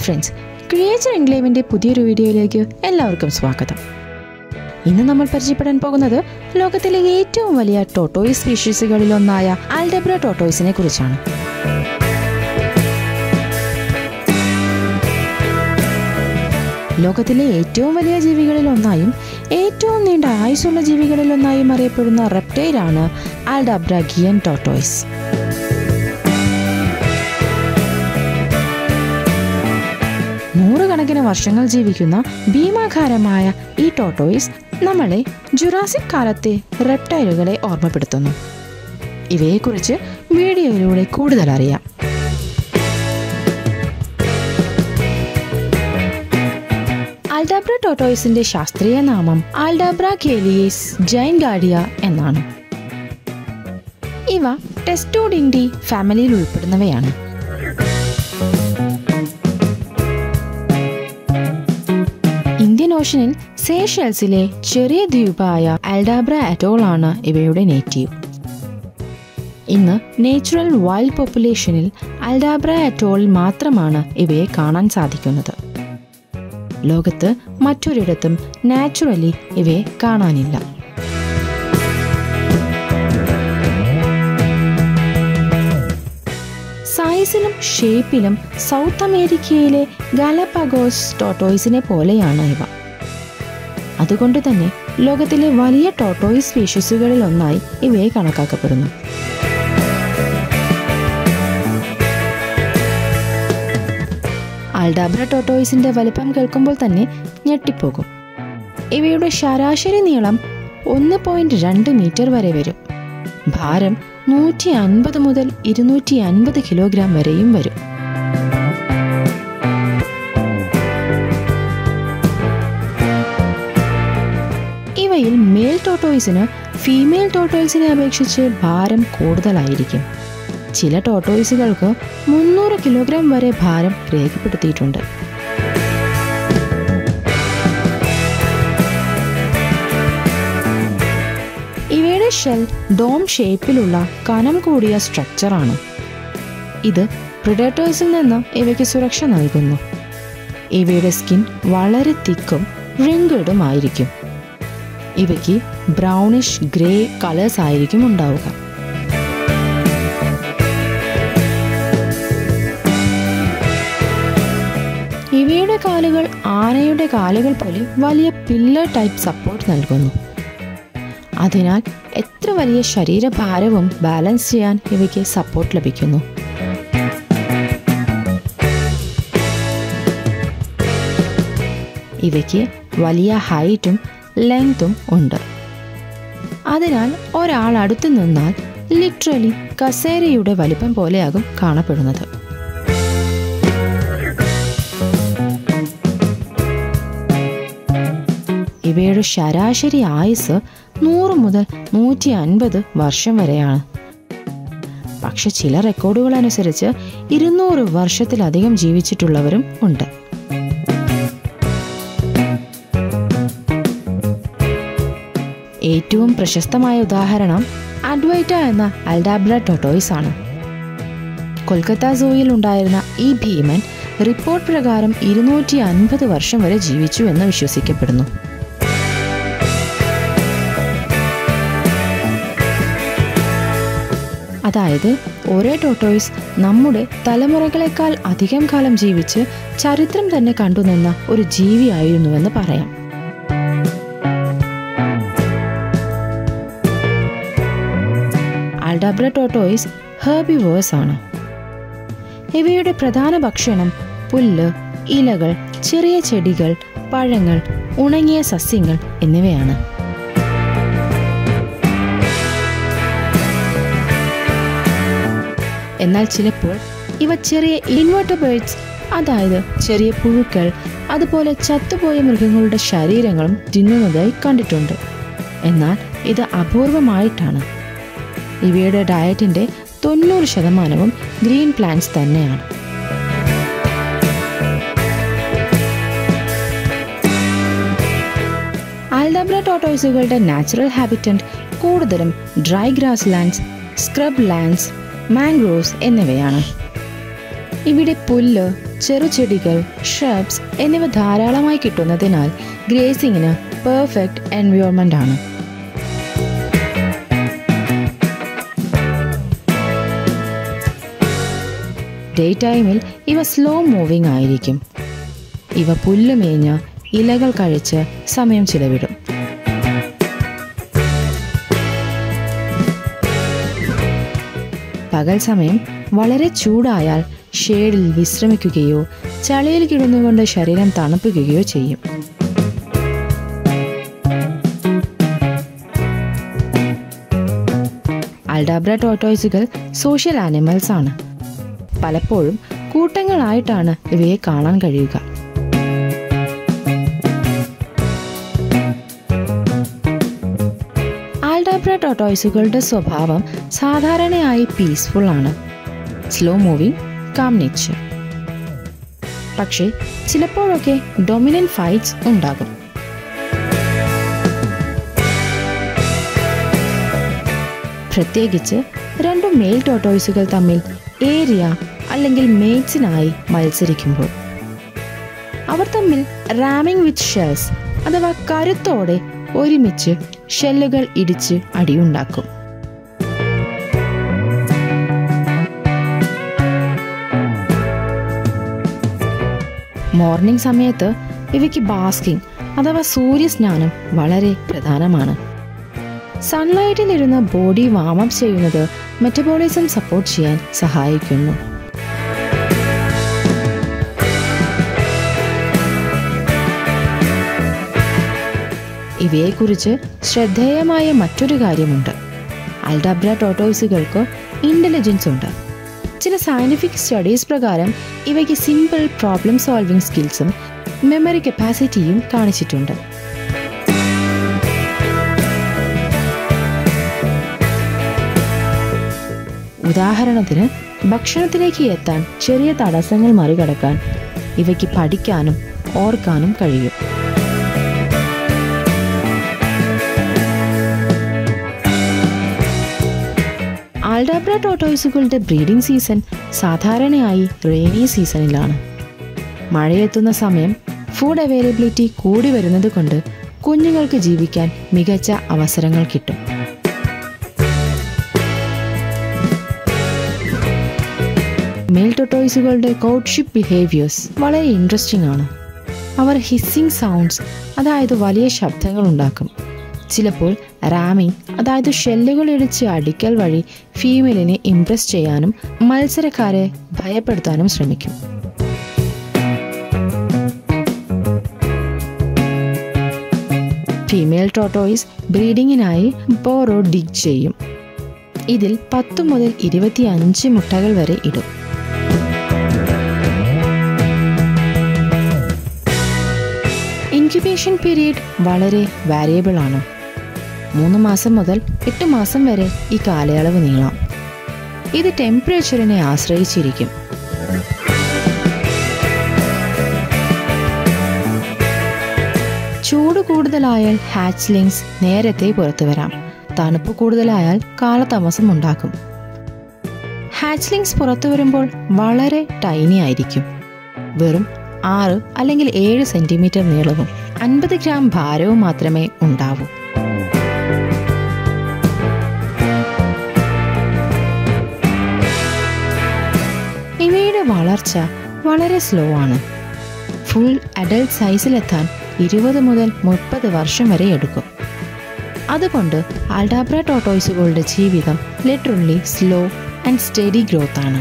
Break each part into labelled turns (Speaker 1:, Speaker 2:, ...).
Speaker 1: Friends, creature എൻക്ലേവിൻ്റെ പുതിയൊരു വീഡിയോയിലേക്ക് എല്ലാവർക്കും സ്വാഗതം. ഇന്ന് നമ്മൾ പരിചയപ്പെടാൻ പോകുന്നത് ലോകത്തിലെ ഏറ്റവും വലിയ ടോട്ടോയിസ് സ്പീഷീസുകളിലൊന്നായ ആൽഡബ്ര ടോട്ടോയിസിനെ കുറിച്ചാണ്. ലോകത്തിലെ ഏറ്റവും വലിയ ജീവികളിലൊന്നായും ഏറ്റവും നീണ്ട ആയുസ്സുള്ള ജീവികളിലൊന്നായും അറിയപ്പെടുന്ന റെപ്റ്റൈലാണ് ആൽഡബ്ര ഗിയൻ ടോട്ടോയിസ്. നൂറുകണക്കിന് വർഷങ്ങൾ ജീവിക്കുന്ന ഭീമാകാരമായ ഈ ടോട്ടോയിസ് നമ്മളെ ജുറാസിക് കാലത്തെ റെപ്റ്റൈലുകളെ ഓർമ്മപ്പെടുത്തുന്നു. ഇവയെക്കുറിച്ച് വീഡിയോയിലൂടെ കൂടുതൽ അറിയാം. ആൽഡബ്ര ടോട്ടോയിസിന്റെ ശാസ്ത്രീയ നാമം ആൽഡബ്ര കേലിയേസ് ജൈൻഗാർഡിയ എന്നാണ്. ഇവ ടെസ്റ്റോഡിൻഡി ഫാമിലിയിൽ ഉൾപ്പെടുന്നവയാണ്. ഇന്ത്യൻ ഓഷനിൽ സേഷൽസിലെ ചെറിയ ദ്വീപായ ആൽഡബ്ര അറ്റോൾ ആണ് ഇവയുടെ നേറ്റീവ്. ഇന്ന് നാച്ചുറൽ വൈൽഡ് പോപ്പുലേഷനിൽ ആൽഡബ്ര അറ്റോളിൽ മാത്രമാണ് ഇവയെ കാണാൻ സാധിക്കുന്നത്. ലോകത്ത് മറ്റൊരിടത്തും നാച്ചുറലി ഇവയെ കാണാനില്ല. സൈസിലും ഷേപ്പിലും സൗത്ത് അമേരിക്കയിലെ ഗാലപാഗോസ് ടോട്ടോയിസിനെ പോലെയാണ് ഇവ. അതുകൊണ്ട് തന്നെ ലോകത്തിലെ വലിയ ടോട്ടോയിസ് സ്പീഷീസുകളിൽ ഒന്നായി ഇവയെ കണക്കാക്കപ്പെടുന്നു. ആൽഡബ്ര ടോട്ടോയിസിന്റെ വലിപ്പം കേൾക്കുമ്പോൾ തന്നെ ഞെട്ടിപ്പോകും. ഇവയുടെ ശരാശരി നീളം 1.2 മീറ്റർ വരെ വരും. ഭാരം 150 മുതൽ 250 കിലോഗ്രാം വരെയും വരും. ഇവയിൽ മെയിൽ ടോട്ടോയിസിന് ഫീമെയിൽ ടോട്ടോയിസിനെ അപേക്ഷിച്ച് ഭാരം കൂടുതലായിരിക്കും. ചില ടോട്ടോയിസുകൾക്ക് 300 കിലോഗ്രാം വരെ ഭാരം രേഖപ്പെടുത്തിയിട്ടുണ്ട്. ഇവയുടെ ഷെൽ ഡോം ഷേപ്പിലുള്ള കനം കൂടിയ സ്ട്രക്ചറാണ്. ഇത് പ്രിഡേറ്റേഴ്സിൽ നിന്ന് ഇവയ്ക്ക് സുരക്ഷ നൽകുന്നു. ഇവയുടെ സ്കിൻ വളരെ തിക്കും റിങ്കിൾഡും ആയിരിക്കും. ഇവയ്ക്ക് ബ്രൗണിഷ് ഗ്രേ കളേഴ്സ് ആയിരിക്കും ഉണ്ടാവുക. ഇവയുടെ കാലുകൾ ആനയുടെ കാലുകൾ പോലെ വലിയ പില്ലർ ടൈപ്പ് സപ്പോർട്ട് നൽകുന്നു. അതിനാൽ എത്ര വലിയ ശരീരഭാരവും ബാലൻസ് ചെയ്യാൻ ഇവയ്ക്ക് സപ്പോർട്ട് ലഭിക്കുന്നു. ഇവയ്ക്ക് വലിയ ഹൈറ്റും ലെങ്തും ഉണ്ട്. അതിനാൽ ഒരാൾ അടുത്ത് നിന്നാൽ ലിറ്ററലി കസേരയുടെ വലിപ്പം പോലെയാകും കാണപ്പെടുന്നത്. ഇവയുടെ ശരാശരി ആയുസ് 100 മുതൽ 150 വർഷം വരെയാണ്. പക്ഷെ ചില റെക്കോർഡുകൾ അനുസരിച്ച് 200 വർഷത്തിലധികം ജീവിച്ചിട്ടുള്ളവരും ഉണ്ട്. ഏറ്റവും പ്രശസ്തമായ ഉദാഹരണം അഡ്വൈറ്റ എന്ന ആൽഡബ്ര ടോട്ടോയിസ് ആണ്. കൊൽക്കത്ത സൂയിൽ ഉണ്ടായിരുന്ന ഈ ഭീമൻ റിപ്പോർട്ട് പ്രകാരം 250 വർഷം വരെ ജീവിച്ചു എന്ന് വിശ്വസിക്കപ്പെടുന്നു. അതായത് ഒരേ ടോട്ടോയിസ് നമ്മുടെ തലമുറകളെക്കാൾ അധികം കാലം ജീവിച്ച് ചരിത്രം തന്നെ കണ്ടുനിന്ന ഒരു ജീവിയായിരുന്നുവെന്ന് പറയാം. ആൽഡബ്ര ടോട്ടോയിസ് ഹെർബിവോഴ്സ് ആണ്. ഇവയുടെ പ്രധാന ഭക്ഷണം പുല്ല്, ഇലകൾ, ചെറിയ ചെടികൾ, പഴങ്ങൾ, ഉണങ്ങിയ സസ്യങ്ങൾ എന്നിവയാണ്. എന്നാൽ ചിലപ്പോൾ ഇവ ചെറിയ ഇൻവെർട്ടബ്രേറ്റ്സ്, അതായത് ചെറിയ പുഴുക്കൾ, അതുപോലെ ചത്തുപോയ മൃഗങ്ങളുടെ ശരീരങ്ങളും തിന്നുന്നതായി കണ്ടിട്ടുണ്ട്. എന്നാൽ ഇത് അപൂർവമായിട്ടാണ്. ഇവയുടെ ഡയറ്റിന്റെ 90% ഗ്രീൻ പ്ലാന്റ്സ് തന്നെയാണ്. ആൽഡബ്ര ടോട്ടോയിസുകളുടെ നാച്ചുറൽ ഹാബിറ്റന്റ് കൂടുതലും dry grass lands, scrub lands, mangroves എന്നിവയാണ്. ഇവിടെ പുല്ല്, ചെറുചെടികൾ, ഷ്രബ്സ് എന്നിവ ധാരാളമായി കിട്ടുന്നതിനാൽ ഗ്രേസിങ്ങിന് പെർഫെക്റ്റ് എൻവയോൺമെൻ്റ് ആണ്. ഡേ ടൈമിൽ ഇവ സ്ലോ മൂവിംഗ് ആയിരിക്കും. ഇവ പുല്ലുമേഞ്ഞ ഇലകൾ കഴിച്ച് സമയം ചിലവിടും. പകൽ സമയം വളരെ ചൂടായാൽ ഷേഡിൽ വിശ്രമിക്കുകയോ ചളിയിൽ കിടന്നുകൊണ്ട് ശരീരം തണുപ്പിക്കുകയോ ചെയ്യും. അൽഡാബ്ര ടോർട്ടോയ്സുകൾ സോഷ്യൽ ആനിമൽസ് ആണ്. പലപ്പോഴും കൂട്ടങ്ങളായിട്ടാണ് ഇവയെ കാണാൻ കഴിയുക. അൽഡാബ്ര ടോർട്ടോയ്സുകളുടെ സ്വഭാവം സാധാരണയായി പീസ്ഫുൾ ആണ്. Slow moving, calm nature. പക്ഷേ ചിലപ്പോഴൊക്കെ ഡൊമിനന്റ് ഫൈറ്റ്സ് ഉണ്ടാകും. പ്രത്യേകിച്ച് രണ്ടു മെയിൽ ടോർട്ടോയ്സുകൾ തമ്മിൽ ഏരിയ അല്ലെങ്കിൽ മേറ്റ്സിനായി മത്സരിക്കുമ്പോൾ. അവർ തമ്മിൽ റാമിംഗ് വിത്ത് ഷെൽസ് അഥവാ കരുത്തോടെ ഒരുമിച്ച് ഷെല്ലുകൾ ഇടിച്ച് അടിയുണ്ടാക്കും. മോർണിംഗ് സമയത്ത് ഇവയ്ക്ക് ബാസ്കിംഗ് അഥവാ സൂര്യസ്നാനം വളരെ പ്രധാനമാണ്. സൺലൈറ്റിലിരുന്ന് ബോഡി വാമപ്പ് ചെയ്യുന്നത് മെറ്റബോളിസം സപ്പോർട്ട് ചെയ്യാൻ സഹായിക്കുന്നു. ഇവയെക്കുറിച്ച് ശ്രദ്ധേയമായ മറ്റൊരു കാര്യമുണ്ട്. അൽഡാബ്ര ടോർട്ടോയ്സുകൾക്ക് ഇന്റലിജൻസ് ഉണ്ട്. ചില സയന്റിഫിക് സ്റ്റഡീസ് പ്രകാരം ഇവയ്ക്ക് സിമ്പിൾ പ്രോബ്ലം സോൾവിംഗ് സ്കിൽസും മെമ്മറി കപ്പാസിറ്റിയും കാണിച്ചിട്ടുണ്ട്. ഉദാഹരണത്തിന് ഭക്ഷണത്തിലേക്ക് എത്താൻ ചെറിയ തടസ്സങ്ങൾ മറികടക്കാൻ ഇവയ്ക്ക് പഠിക്കാനും ഓർക്കാനും കഴിയും. അൽഡാബ്ര ടോർട്ടോയ്സുകളുടെ ബ്രീഡിംഗ് സീസൺ സാധാരണയായി റെയിനി സീസണിലാണ്. മഴയെത്തുന്ന സമയം ഫുഡ് അവൈലബിലിറ്റി കൂടി വരുന്നത് കൊണ്ട് കുഞ്ഞുങ്ങൾക്ക് ജീവിക്കാൻ മികച്ച അവസരങ്ങൾ കിട്ടും. മെയിൽ ടോർട്ടോയ്സുകളുടെ കോർട്ട്ഷിപ്പ് ബിഹേവിയേഴ്സ് വളരെ ഇൻട്രസ്റ്റിംഗ് ആണ്. അവർ ഹിസ്സിംഗ് സൗണ്ട്സ്, അതായത് വലിയ ശബ്ദങ്ങൾ ഉണ്ടാക്കും. ചിലപ്പോൾ റാമിംഗ്, അതായത് ഷെല്ലുകൾ ഇടിച്ച് അടിക്കൽ വഴി ഫീമെയിലിനെ ഇംപ്രസ് ചെയ്യാനും മത്സരക്കാരെ ഭയപ്പെടുത്താനും ശ്രമിക്കും. ഫീമെയിൽ ടോർട്ടോയ്സ് ബ്രീഡിങ്ങിനായി ബോറോ ഡിഗ് ചെയ്യും. ഇതിൽ 10 മുതൽ 25 മുട്ടകൾ വരെ ഇടും. ഇൻക്യുബേഷൻ പീരീഡ് വളരെ വാരിയബിൾ ആണ്. 3 മാസം മുതൽ 8 മാസം വരെ ഈ കാലയളവ് നീളാം. ഇത് ടെമ്പറേച്ചറിനെ ആശ്രയിച്ചിരിക്കും. ചൂട് കൂടുതലായാൽ ഹാച്ച്ലിങ്സ് നേരത്തെ പുറത്തു വരാം. തണുപ്പ് കൂടുതലായാൽ കാലതാമസം ഉണ്ടാക്കും. ഹാച്ച്ലിങ്സ് പുറത്തു വരുമ്പോൾ വളരെ ടൈനി ആയിരിക്കും. വെറും 6 അല്ലെങ്കിൽ 7 സെന്റിമീറ്റർ നീളവും 50 ഗ്രാം ഭാരവും മാത്രമേ ഉണ്ടാവൂ. ഇവയുടെ വളർച്ച വളരെ സ്ലോ ആണ്. ഫുൾ അഡൽട്ട് സൈസിലെത്താൻ 20 മുതൽ 30 വർഷം വരെ എടുക്കും. അതുകൊണ്ട് അൽഡാബ്ര ടോർട്ടോയ്സുകളുടെ ജീവിതം literally slow and study growth ആണ്.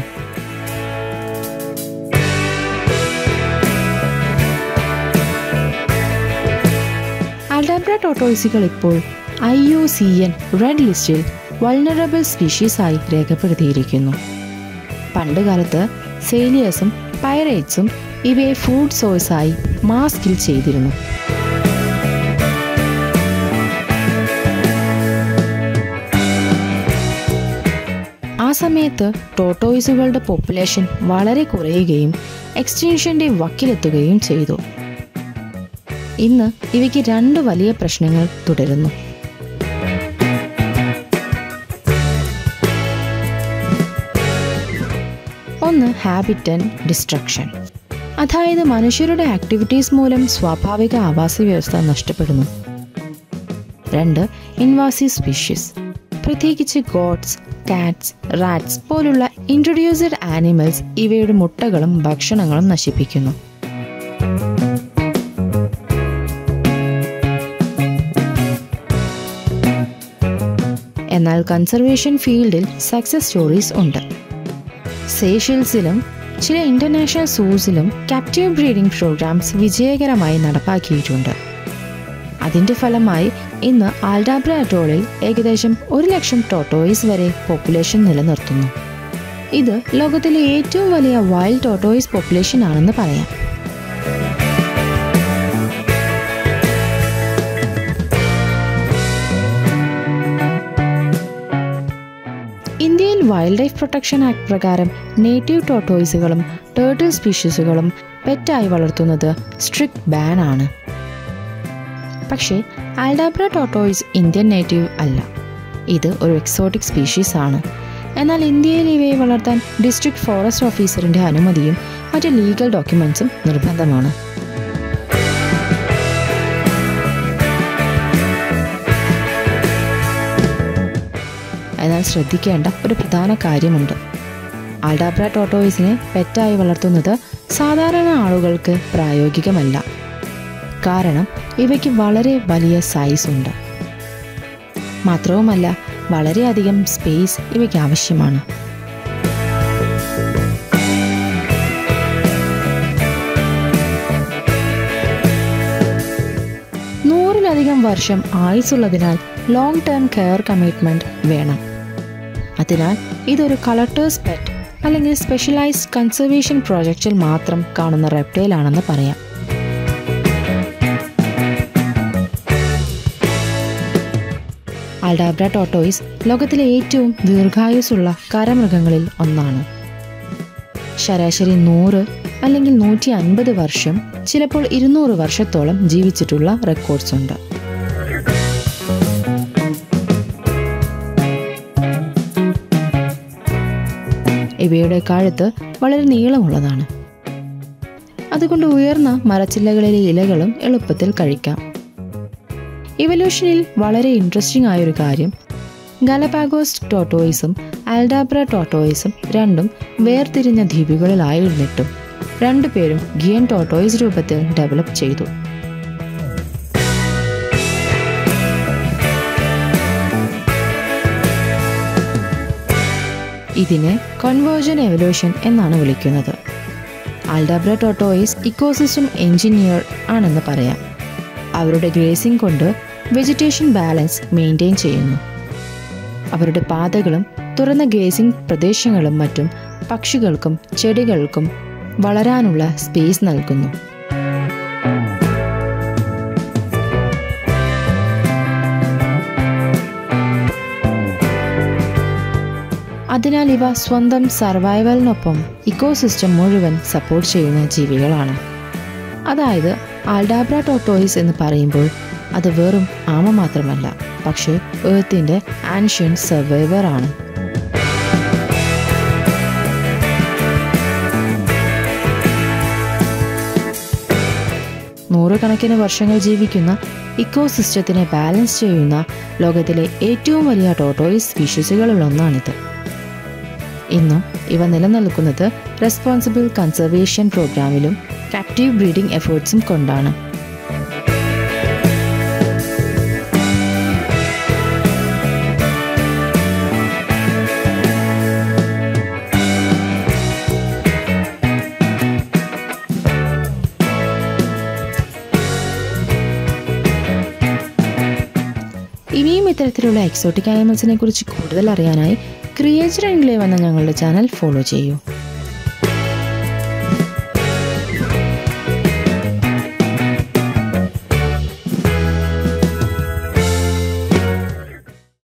Speaker 1: അൽഡാബ്ര ടോർട്ടോയ്സുകൾ ഇപ്പോൾ IUCN റെഡ് ലിസ്റ്റിൽ വൾനറബിൾ സ്പീഷീസ് ആയി രേഖപ്പെടുത്തിയിരിക്കുന്നു. പണ്ടുകാലത്ത് സേലിയസും പൈറേറ്റ്സും ഇവയെ ഫുഡ് സോഴ്സായി മാസ് കിൽ ചെയ്തിരുന്നു. ആ സമയത്ത് ടോർട്ടോയ്സുകളുടെ പോപ്പുലേഷൻ വളരെ കുറയുകയും എക്സ്റ്റൻഷന്റെ വക്കിലെത്തുകയും ചെയ്തു. ഇന്ന് ഇവയ്ക്ക് 2 വലിയ പ്രശ്നങ്ങൾ തുടരുന്നു. ഒന്ന് ഹാബിറ്ററ്റ് ഡിസ്ട്രക്ഷൻ. അതായത് മനുഷ്യരുടെ ആക്ടിവിറ്റീസ് മൂലം സ്വാഭാവിക ആവാസ വ്യവസ്ഥ നഷ്ടപ്പെടുന്നു. 2. ഇൻവാസീവ് സ്പീഷീസ്, പ്രത്യേകിച്ച് ഗോട്ട്സ്, കാറ്റ്സ്, റാറ്റ്സ് പോലുള്ള ഇൻട്രൊഡ്യൂസ്ഡ് ആനിമൽസ് ഇവയുടെ മുട്ടകളും ഭക്ഷണങ്ങളും നശിപ്പിക്കുന്നു. എന്നാൽ കൺസർവേഷൻ ഫീൽഡിൽ സക്സസ് സ്റ്റോറീസ് ഉണ്ട്. സേഷൽസിലും ചില ഇന്റർനാഷണൽ സൂസിലും ക്യാപ്റ്റീവ് ബ്രീഡിംഗ് പ്രോഗ്രാംസ് വിജയകരമായി നടപ്പാക്കിയിട്ടുണ്ട്. അതിൻ്റെ ഫലമായി ഇന്ന് ആൽഡാബ്ര അറ്റോളിൽ ഏകദേശം 100,000 ടോട്ടോയിസ് വരെ പോപ്പുലേഷൻ നിലനിർത്തുന്നു. ഇത് ലോകത്തിലെ ഏറ്റവും വലിയ വൈൽഡ് ടോട്ടോയിസ് പോപ്പുലേഷൻ ആണെന്ന് പറയാം. ഇന്ത്യയിൽ വൈൽഡ് ലൈഫ് പ്രൊട്ടക്ഷൻ ആക്ട് പ്രകാരം നേറ്റീവ് ടോട്ടോയിസുകളും ടേർട്ടിൽ സ്പീഷീസുകളും പെറ്റായി വളർത്തുന്നത് സ്ട്രിക്റ്റ് ബാൻ ആണ്. പക്ഷേ ആൽഡാബ്ര ടോട്ടോയിസ് ഇന്ത്യൻ നേറ്റീവ് അല്ല. ഇത് ഒരു എക്സോട്ടിക് സ്പീഷീസ് ആണ്. എന്നാൽ ഇന്ത്യയിൽ ഇവയെ വളർത്താൻ ഡിസ്ട്രിക്ട് ഫോറസ്റ്റ് ഓഫീസറിന്റെ അനുമതിയും മറ്റ് ലീഗൽ ഡോക്യുമെന്റ്സും നിർബന്ധമാണ്. എന്നാൽ ശ്രദ്ധിക്കേണ്ട ഒരു പ്രധാന കാര്യമുണ്ട്. ആൽഡാബ്ര ടോട്ടോയിസിനെ പെറ്റായി വളർത്തുന്നത് സാധാരണ ആളുകൾക്ക് പ്രായോഗികമല്ല. കാരണം ഇവയ്ക്ക് വളരെ വലിയ സൈസ് ഉണ്ട്. മാത്രവുമല്ല വളരെയധികം സ്പേസ് ഇവയ്ക്ക് ആവശ്യമാണ്. നൂറിലധികം വർഷം ആയുസുള്ളതിനാൽ ലോങ് ടേം കെയർ കമ്മിറ്റ്മെന്റ് വേണം. അതിനാൽ ഇതൊരു കളക്ടേഴ്സ് പെറ്റ് അല്ലെങ്കിൽ സ്പെഷ്യലൈസ്ഡ് കൺസർവേഷൻ പ്രോജക്റ്റിൽ മാത്രം കാണുന്ന റെപ്റ്റൈൽ ആണെന്ന് പറയാം. ആൽഡാബ്ര ടോട്ടോയിസ് ലോകത്തിലെ ഏറ്റവും ദീർഘായുസ്സുള്ള കരമൃഗങ്ങളിൽ ഒന്നാണ്. ശരാശരി 100 അല്ലെങ്കിൽ 150 വർഷം, ചിലപ്പോൾ 200 വർഷത്തോളം ജീവിച്ചിട്ടുള്ള റെക്കോർഡ്സ് ഉണ്ട്. ഇവയുടെ കഴുത്ത് വളരെ നീളമുള്ളതാണ്. അതുകൊണ്ട് ഉയർന്ന മരച്ചില്ലകളിലെ ഇലകളും എളുപ്പത്തിൽ കഴിക്കാം. ഇവല്യൂഷനിൽ വളരെ ഇൻട്രസ്റ്റിംഗ് ആയൊരു കാര്യം, ഗാലപാഗോസ് ടോട്ടോയിസും ആൽഡാബ്ര ടോട്ടോയിസും രണ്ടും വേർതിരിഞ്ഞ ദ്വീപുകളിലായിരുന്നിട്ടും രണ്ടുപേരും ഗിയൻ ടോട്ടോയിസ് രൂപത്തിൽ ഡെവലപ്പ് ചെയ്തു. ഇതിനെ കൺവേർജൻ എവല്യൂഷൻ എന്നാണ് വിളിക്കുന്നത്. ആൽഡാബ്ര ടോട്ടോയിസ് ഇക്കോസിസ്റ്റം എഞ്ചിനീയർ ആണെന്ന് പറയാം. അവരുടെ ഗ്രേസിംഗ് കൊണ്ട് വെജിറ്റേഷൻ ബാലൻസ് മെയിൻറ്റെയിൻ ചെയ്യുന്നു. അവരുടെ പാതകളും തുറന്ന ഗ്രേസിംഗ് പ്രദേശങ്ങളും മറ്റും പക്ഷികൾക്കും ചെടികൾക്കും വളരാനുള്ള സ്പേസ് നൽകുന്നു. അതിനാൽ ഇവ സ്വന്തം സർവൈവലിനൊപ്പം ഇക്കോസിസ്റ്റം മുഴുവൻ സപ്പോർട്ട് ചെയ്യുന്ന ജീവികളാണ്. അതായത് ആൽഡാബ്ര ടോട്ടോയിസ് എന്ന് പറയുമ്പോൾ അത് വെറും ആമ മാത്രമല്ല, പക്ഷേ എർത്തിന്റെ ആൻഷ്യന്റ് സർവൈവർ ആണ്. നൂറുകണക്കിന് വർഷങ്ങൾ ജീവിക്കുന്ന ഇക്കോസിസ്റ്റത്തിനെ ബാലൻസ് ചെയ്യുന്ന ലോകത്തിലെ ഏറ്റവും വലിയ ടോട്ടോയിസ് സ്പീഷീസുകളിലൊന്നാണിത്. ഇന്നും ഇവ നിലനിൽക്കുന്നത് റെസ്പോൺസിബിൾ കൺസർവേഷൻ പ്രോഗ്രാമിലും ക്യാപ്റ്റീവ് ബ്രീഡിംഗ് എഫേർട്സും കൊണ്ടാണ്. ഇനിയും ഇത്തരത്തിലുള്ള എക്സോട്ടിക് ആനിമൽസിനെ കുറിച്ച് കൂടുതൽ അറിയാനായി ക്രിയേച്ചർ എൻക്ലേവ് എന്ന ഞങ്ങളുടെ ചാനൽ ഫോളോ ചെയ്യൂ.